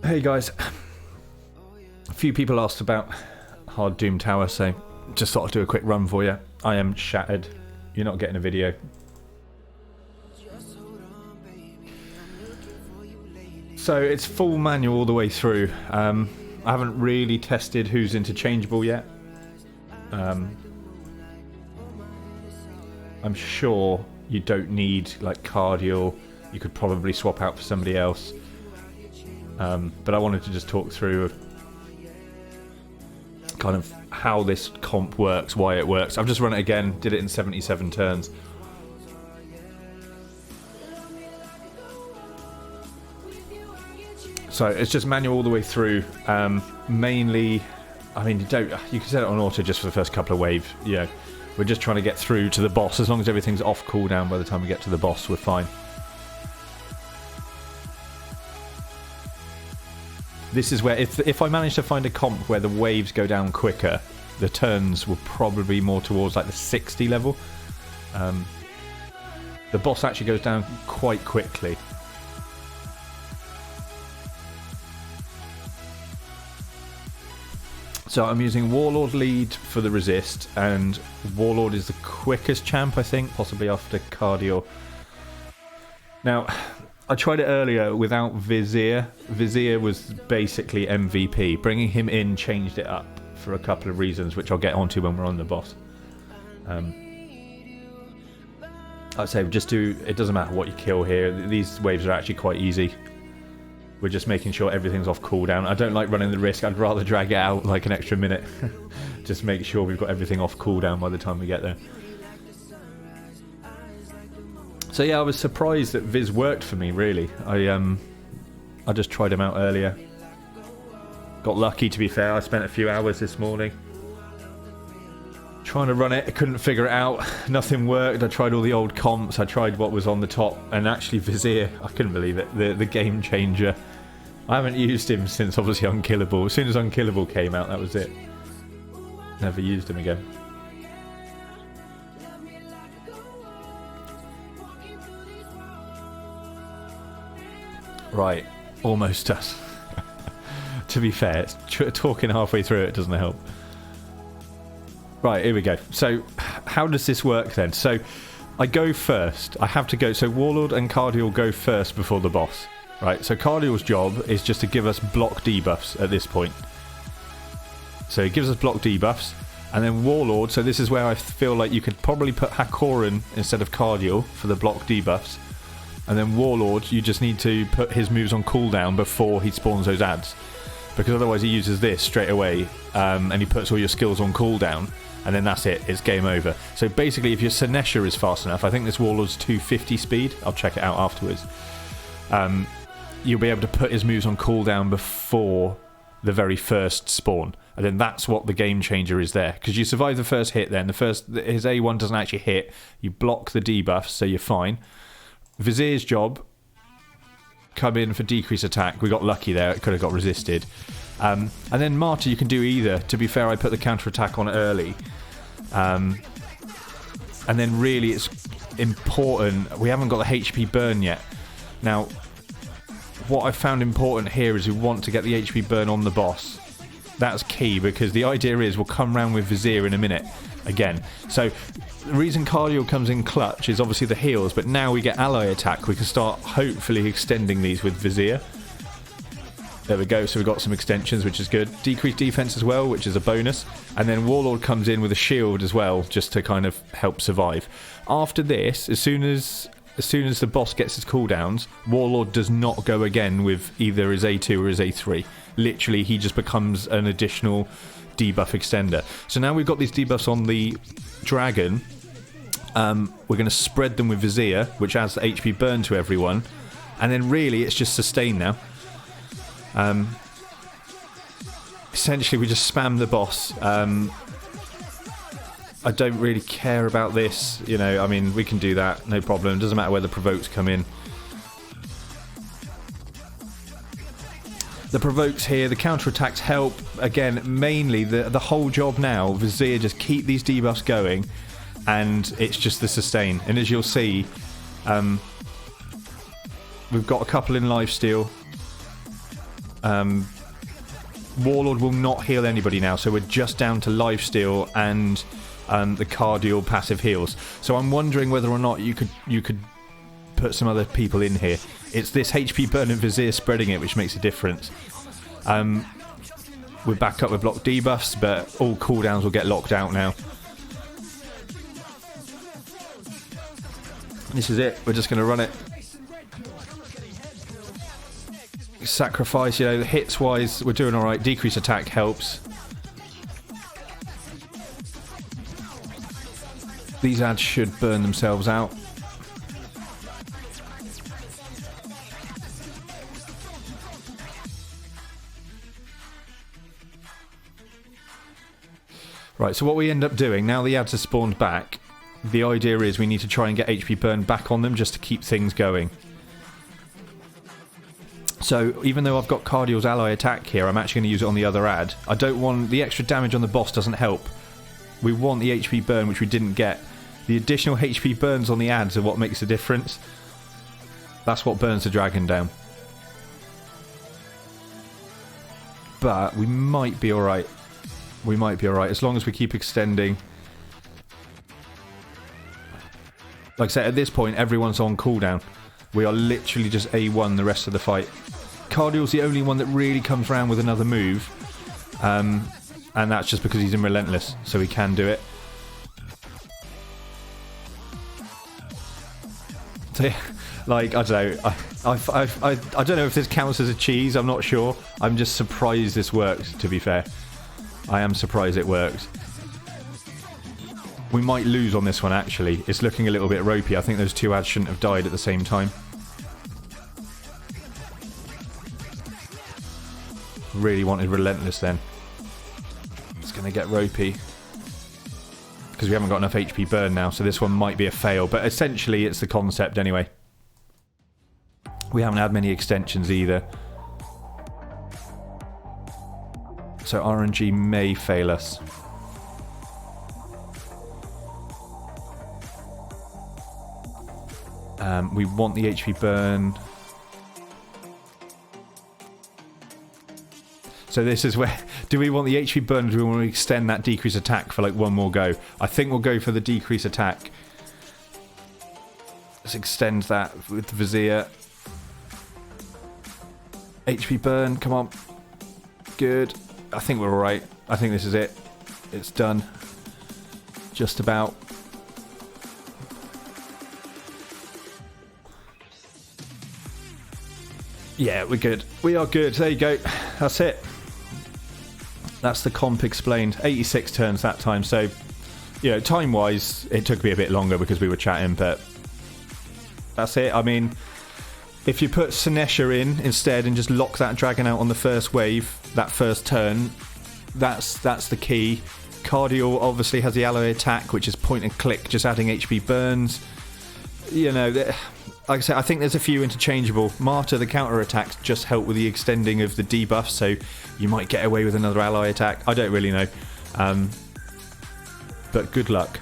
Hey guys, a few people asked about Hard Doom Tower, so just thought I'd do a quick run for you. I am shattered. You're not getting a video. So it's full manual all the way through. I haven't really tested who's interchangeable yet. I'm sure you don't need like cardial. You could probably swap out for somebody else. But I wanted to just talk through kind of how this comp works, why it works. I've just run it again, did it in 77 turns. So it's just manual all the way through. Mainly, I mean, you can set it on auto just for the first couple of waves. Yeah, we're just trying to get through to the boss. As long as everything's off cooldown by the time we get to the boss, we're fine. This is where, if I manage to find a comp where the waves go down quicker, the turns will probably be more towards like the 60 level. The boss actually goes down quite quickly. So I'm using Warlord lead for the resist, and Warlord is the quickest champ, I think, possibly after Cardio. Now, I tried it earlier without Vizier. Vizier was basically MVP. Bringing him in changed it up for a couple of reasons, which I'll get onto when we're on the boss. I'd say just do, it doesn't matter what you kill here. These waves are actually quite easy. We're just making sure everything's off cooldown. I don't like running the risk. I'd rather drag it out like an extra minute. Just make sure we've got everything off cooldown by the time we get there. So yeah, I was surprised that Viz worked for me, really. I just tried him out earlier. Got lucky, to be fair. I spent a few hours this morning trying to run it. I couldn't figure it out. Nothing worked. I tried all the old comps. I tried what was on the top. And actually Vizier, I couldn't believe it. The game changer. I haven't used him since obviously Unkillable. As soon as Unkillable came out, that was it. Never used him again. Right, almost us. To be fair, talking halfway through it doesn't help. Right, here we go. So, how does this work then? So, I go first. I have to go. So, Warlord and Cardial go first before the boss. Right, so Cardial's job is just to give us block debuffs at this point. So, he gives us block debuffs. And then Warlord, so this is where I feel like you could probably put Hakoran instead of Cardial for the block debuffs. And then Warlord, you just need to put his moves on cooldown before he spawns those ads. Because otherwise he uses this straight away, and he puts all your skills on cooldown, and then that's it, it's game over. So basically, if your Sinesha is fast enough, I think this Warlord's 250 speed, I'll check it out afterwards, you'll be able to put his moves on cooldown before the very first spawn. And then that's what the game changer is there. Because you survive the first hit then, his A1 doesn't actually hit, you block the debuffs, so you're fine. Vizier's job, come in for decrease attack. We got lucky there, it could have got resisted. And then Martyr you can do either. To be fair, I put the counter attack on early. And then really it's important, we haven't got the HP burn yet. Now, what I found important here is we want to get the HP burn on the boss. That's key, because the idea is we'll come round with Vizier in a minute again. So the reason Cardio comes in clutch is obviously the heals, but now we get ally attack. We can start hopefully extending these with Vizier. There we go, so we've got some extensions, which is good. Decreased defense as well, which is a bonus. And then Warlord comes in with a shield as well, just to kind of help survive. After this, as soon as the boss gets his cooldowns, Warlord does not go again with either his A2 or his A3. Literally, he just becomes an additional debuff extender. So now we've got these debuffs on the dragon. We're going to spread them with Vizier, which adds the HP burn to everyone. And then really, it's just sustain now. Essentially, we just spam the boss. I don't really care about this. You know, I mean, we can do that, no problem. Doesn't matter where the provokes come in. The provokes here, the counterattacks help. Again, mainly the whole job now, Vizier, just keep these debuffs going, and it's just the sustain. And as you'll see, We've got a couple in lifesteal. Warlord will not heal anybody now, so we're just down to lifesteal and the cardial passive heals. So I'm wondering whether or not you could put some other people in here. It's this HP burn and Vizier spreading it which makes a difference. We're back up with block debuffs, but all cooldowns will get locked out now. This is it. We're just going to run it. Sacrifice, you know, hits wise, we're doing alright. Decrease attack helps. These ads should burn themselves out. Right, so what we end up doing, now the ads are spawned back, the idea is we need to try and get HP burn back on them just to keep things going. So, even though I've got Cardial's ally attack here, I'm actually going to use it on the other ad. I don't want... the extra damage on the boss doesn't help. We want the HP burn, which we didn't get. The additional HP burns on the ads are what makes the difference. That's what burns the dragon down. But we might be alright. We might be alright, as long as we keep extending. Like I said, at this point, everyone's on cooldown. We are literally just A1 the rest of the fight. Cardial's the only one that really comes around with another move. And that's just because he's in Relentless, so he can do it. So, like, I don't know. I don't know if this counts as a cheese, I'm not sure. I'm just surprised this works, to be fair. I am surprised it works. We might lose on this one, actually. It's looking a little bit ropey. I think those two ads shouldn't have died at the same time. Really wanted Relentless then. It's going to get ropey. Because we haven't got enough HP burn now, so this one might be a fail. But essentially, it's the concept anyway. We haven't had many extensions either. So RNG may fail us. We want the HP burn. So this is where... do we want the HP burn or do we want to extend that decrease attack for like one more go? I think we'll go for the decrease attack. Let's extend that with the Vizier. HP burn, come on. Good. I think we're alright. I think this is it. It's done. Just about. Yeah, we're good. We are good. There you go. That's it. That's the comp explained. 86 turns that time. So, you know, time-wise, it took me a bit longer because we were chatting, but that's it. I mean, if you put Sinesha in instead and just lock that dragon out on the first wave, that first turn, that's the key. Cardial obviously has the ally attack, which is point and click, just adding HP burns. You know, like I said, I think there's a few interchangeable. Martyr, the counter attacks just help with the extending of the debuff, so you might get away with another ally attack. I don't really know. But good luck.